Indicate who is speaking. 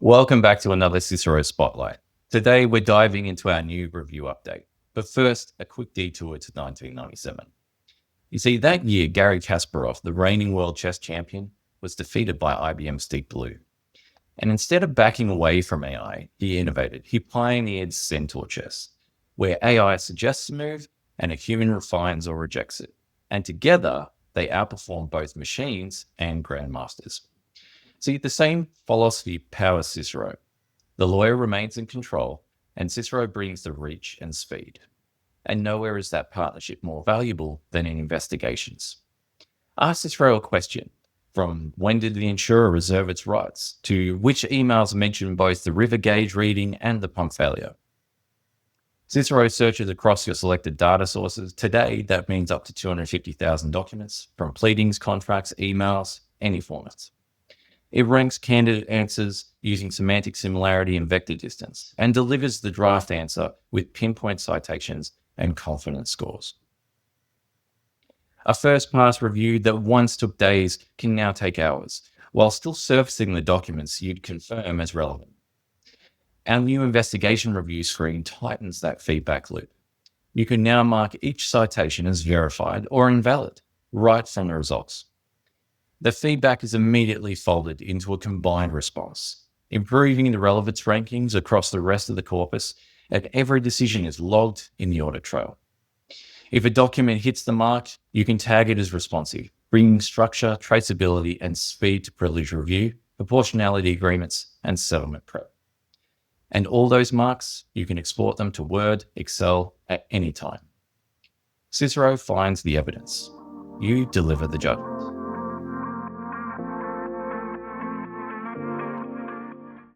Speaker 1: Welcome back to another Cicero Spotlight. Today, we're diving into our new review update. But first, a quick detour to 1997. You see, that year, Garry Kasparov, the reigning world chess champion, was defeated by IBM's Deep Blue. And instead of backing away from AI, he innovated. He pioneered centaur chess, where AI suggests a move and a human refines or rejects it. And together, they outperform both machines and grandmasters. See, the same philosophy powers Cicero. The lawyer remains in control, and Cicero brings the reach and speed. And nowhere is that partnership more valuable than in investigations. Ask Cicero a question, from when did the insurer reserve its rights, to which emails mention both the river gauge reading and the pump failure. Cicero searches across your selected data sources. Today, that means up to 250,000 documents, from pleadings, contracts, emails, any formats. It ranks candidate answers using semantic similarity and vector distance, and delivers the draft answer with pinpoint citations and confidence scores. A first-pass review that once took days can now take hours, while still surfacing the documents you'd confirm as relevant. Our new investigation review screen tightens that feedback loop. You can now mark each citation as verified or invalid right from the results. The feedback is immediately folded into a combined response, improving the relevance rankings across the rest of the corpus, and every decision is logged in the audit trail. If a document hits the mark, you can tag it as responsive, bringing structure, traceability, and speed to privilege review, proportionality agreements, and settlement prep. And all those marks, you can export them to Word, Excel at any time. Cicero finds the evidence. You deliver the judgment.